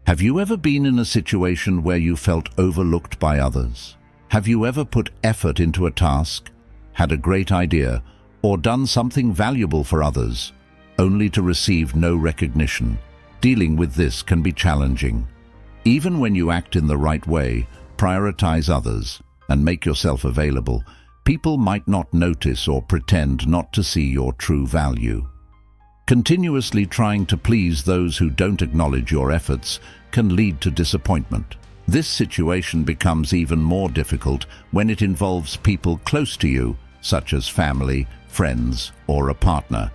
Have you ever been in a situation where you felt overlooked by others? Have you ever put effort into a task, had a great idea, or done something valuable for others, only to receive no recognition? Dealing with this can be challenging. Even when you act in the right way, prioritize others, and make yourself available, people might not notice or pretend not to see your true value. Continuously trying to please those who don't acknowledge your efforts can lead to disappointment. This situation becomes even more difficult when it involves people close to you, such as family, friends, or a partner.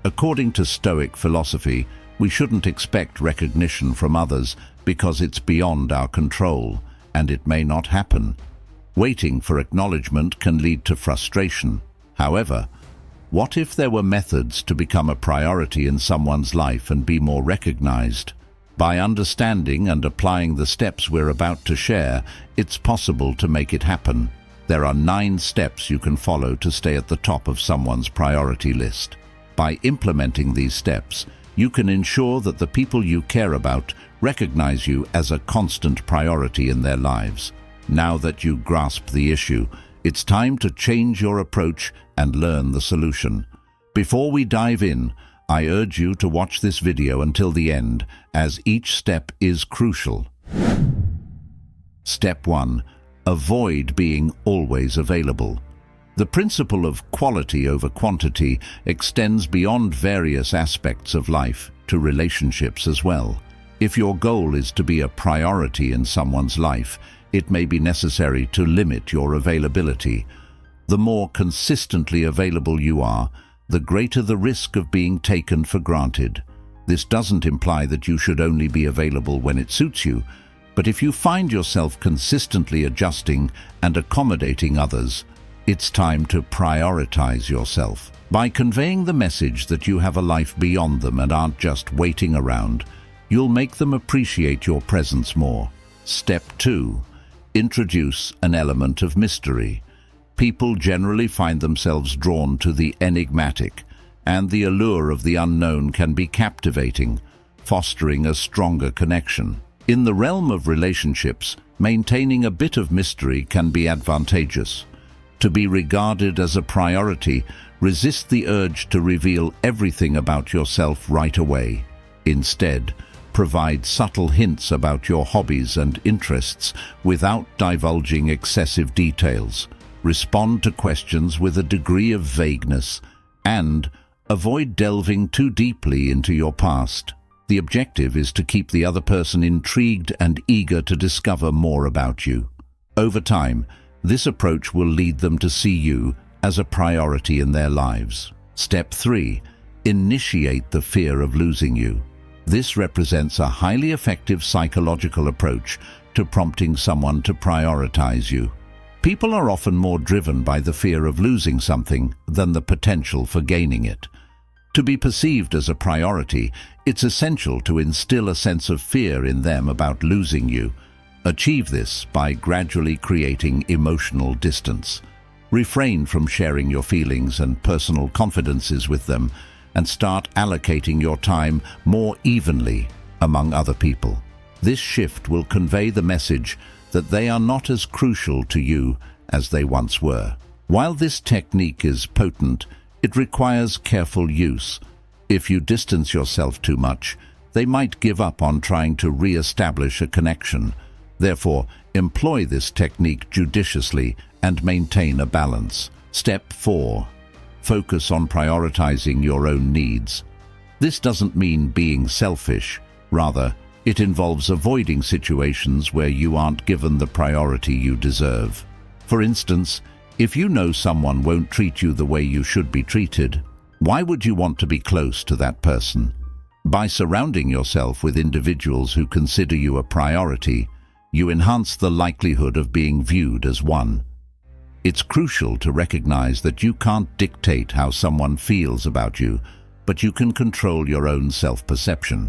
According to Stoic philosophy, we shouldn't expect recognition from others because it's beyond our control, and it may not happen. Waiting for acknowledgement can lead to frustration. However, what if there were methods to become a priority in someone's life and be more recognized? By understanding and applying the steps we're about to share, it's possible to make it happen. There are 9 steps you can follow to stay at the top of someone's priority list. By implementing these steps, you can ensure that the people you care about recognize you as a constant priority in their lives. Now that you grasp the issue, it's time to change your approach and learn the solution. Before we dive in, I urge you to watch this video until the end, as each step is crucial. Step 1. Avoid being always available. The principle of quality over quantity extends beyond various aspects of life to relationships as well. If your goal is to be a priority in someone's life, it may be necessary to limit your availability. The more consistently available you are, the greater the risk of being taken for granted. This doesn't imply that you should only be available when it suits you, but if you find yourself consistently adjusting and accommodating others, it's time to prioritize yourself. By conveying the message that you have a life beyond them and aren't just waiting around, you'll make them appreciate your presence more. Step 2. Introduce an element of mystery. People generally find themselves drawn to the enigmatic, and the allure of the unknown can be captivating, fostering a stronger connection. In the realm of relationships, maintaining a bit of mystery can be advantageous. To be regarded as a priority, resist the urge to reveal everything about yourself right away. Instead, provide subtle hints about your hobbies and interests without divulging excessive details. Respond to questions with a degree of vagueness, and avoid delving too deeply into your past. The objective is to keep the other person intrigued and eager to discover more about you. Over time, this approach will lead them to see you as a priority in their lives. Step 3. Initiate the fear of losing you. This represents a highly effective psychological approach to prompting someone to prioritize you. People are often more driven by the fear of losing something than the potential for gaining it. To be perceived as a priority, it's essential to instill a sense of fear in them about losing you. Achieve this by gradually creating emotional distance. Refrain from sharing your feelings and personal confidences with them, and start allocating your time more evenly among other people. This shift will convey the message that they are not as crucial to you as they once were. While this technique is potent, it requires careful use. If you distance yourself too much, they might give up on trying to re-establish a connection. Therefore, employ this technique judiciously and maintain a balance. Step 4. Focus on prioritizing your own needs. This doesn't mean being selfish. Rather, it involves avoiding situations where you aren't given the priority you deserve. For instance, if you know someone won't treat you the way you should be treated, why would you want to be close to that person? By surrounding yourself with individuals who consider you a priority, you enhance the likelihood of being viewed as one. It's crucial to recognize that you can't dictate how someone feels about you, but you can control your own self-perception.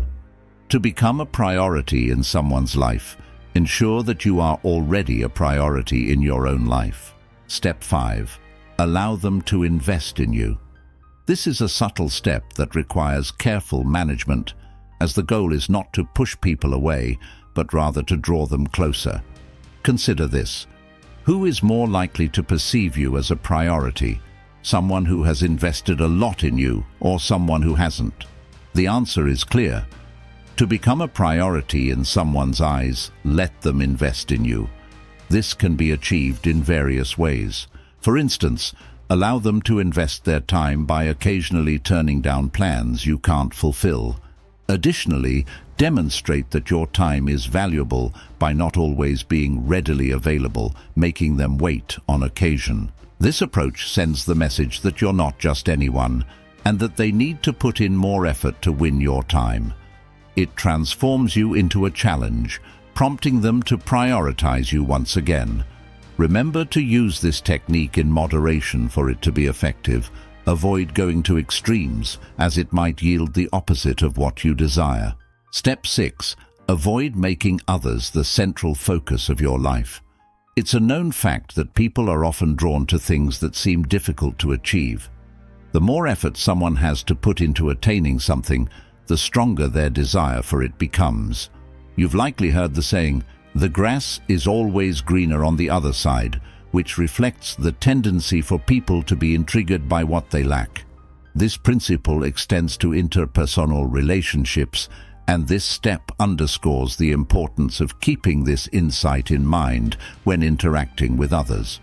To become a priority in someone's life, ensure that you are already a priority in your own life. Step 5. Allow them to invest in you. This is a subtle step that requires careful management, as the goal is not to push people away, but rather to draw them closer. Consider this. Who is more likely to perceive you as a priority? Someone who has invested a lot in you, or someone who hasn't? The answer is clear. To become a priority in someone's eyes, let them invest in you. This can be achieved in various ways. For instance, allow them to invest their time by occasionally turning down plans you can't fulfill. Additionally, demonstrate that your time is valuable by not always being readily available, making them wait on occasion. This approach sends the message that you're not just anyone, and that they need to put in more effort to win your time. It transforms you into a challenge, prompting them to prioritize you once again. Remember to use this technique in moderation for it to be effective. Avoid going to extremes, as it might yield the opposite of what you desire. Step 6. Avoid making others the central focus of your life. It's a known fact that people are often drawn to things that seem difficult to achieve. The more effort someone has to put into attaining something, the stronger their desire for it becomes. You've likely heard the saying, "The grass is always greener on the other side," which reflects the tendency for people to be intrigued by what they lack. This principle extends to interpersonal relationships, and this step underscores the importance of keeping this insight in mind when interacting with others.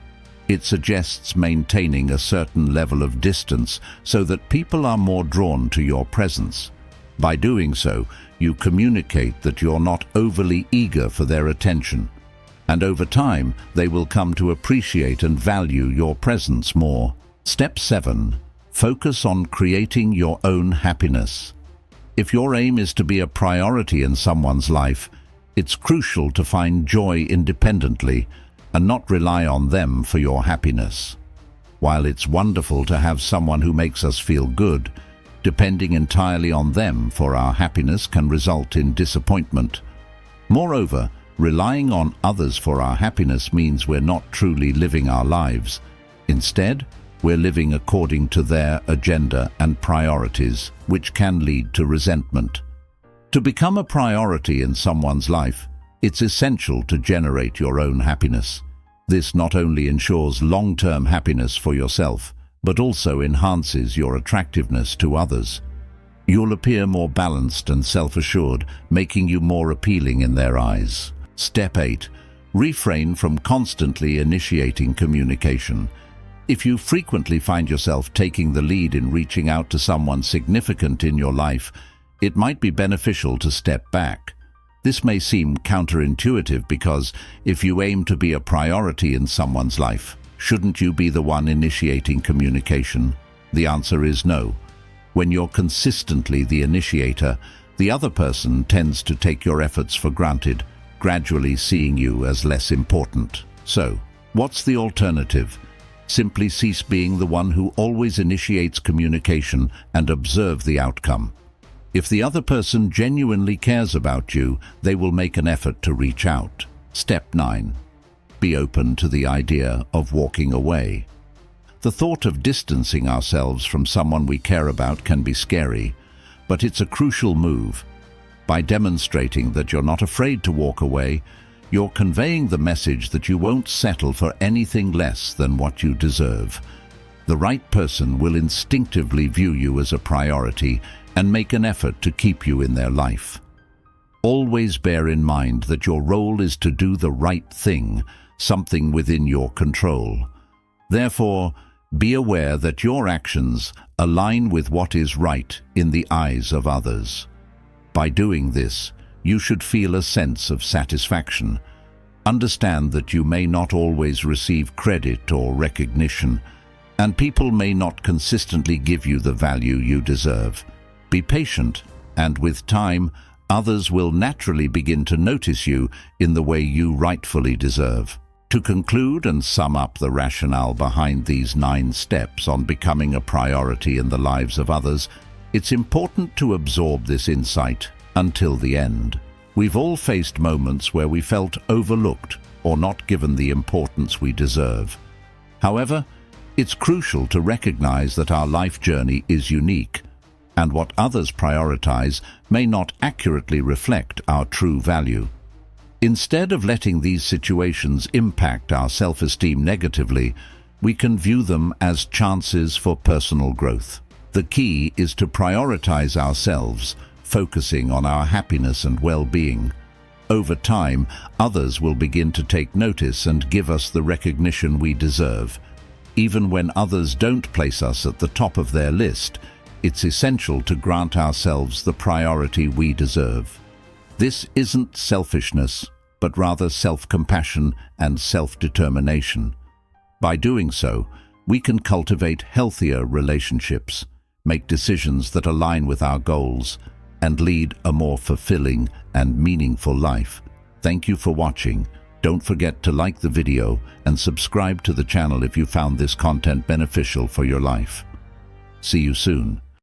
It suggests maintaining a certain level of distance so that people are more drawn to your presence. By doing so, you communicate that you're not overly eager for their attention, and over time, they will come to appreciate and value your presence more. Step 7. Focus on creating your own happiness. If your aim is to be a priority in someone's life, it's crucial to find joy independently and not rely on them for your happiness. While it's wonderful to have someone who makes us feel good, depending entirely on them for our happiness can result in disappointment. Moreover, relying on others for our happiness means we're not truly living our lives. Instead, we're living according to their agenda and priorities, which can lead to resentment. To become a priority in someone's life, it's essential to generate your own happiness. This not only ensures long-term happiness for yourself, but also enhances your attractiveness to others. You'll appear more balanced and self-assured, making you more appealing in their eyes. Step 8. Refrain from constantly initiating communication. If you frequently find yourself taking the lead in reaching out to someone significant in your life, it might be beneficial to step back. This may seem counterintuitive because if you aim to be a priority in someone's life, shouldn't you be the one initiating communication? The answer is no. When you're consistently the initiator, the other person tends to take your efforts for granted, gradually seeing you as less important. So, what's the alternative? Simply cease being the one who always initiates communication and observe the outcome. If the other person genuinely cares about you, they will make an effort to reach out. Step 9. Be open to the idea of walking away. The thought of distancing ourselves from someone we care about can be scary, but it's a crucial move. By demonstrating that you're not afraid to walk away, you're conveying the message that you won't settle for anything less than what you deserve. The right person will instinctively view you as a priority and make an effort to keep you in their life. Always bear in mind that your role is to do the right thing, something within your control. Therefore, be aware that your actions align with what is right in the eyes of others. By doing this, you should feel a sense of satisfaction. Understand that you may not always receive credit or recognition, and people may not consistently give you the value you deserve. Be patient, and with time, others will naturally begin to notice you in the way you rightfully deserve. To conclude and sum up the rationale behind these 9 steps on becoming a priority in the lives of others, it's important to absorb this insight until the end. We've all faced moments where we felt overlooked or not given the importance we deserve. However, it's crucial to recognize that our life journey is unique. and what others prioritize may not accurately reflect our true value. Instead of letting these situations impact our self-esteem negatively, we can view them as chances for personal growth. The key is to prioritize ourselves, focusing on our happiness and well-being. Over time, others will begin to take notice and give us the recognition we deserve. Even when others don't place us at the top of their list, it's essential to grant ourselves the priority we deserve. This isn't selfishness, but rather self-compassion and self-determination. By doing so, we can cultivate healthier relationships, make decisions that align with our goals, and lead a more fulfilling and meaningful life. Thank you for watching. Don't forget to like the video and subscribe to the channel if you found this content beneficial for your life. See you soon.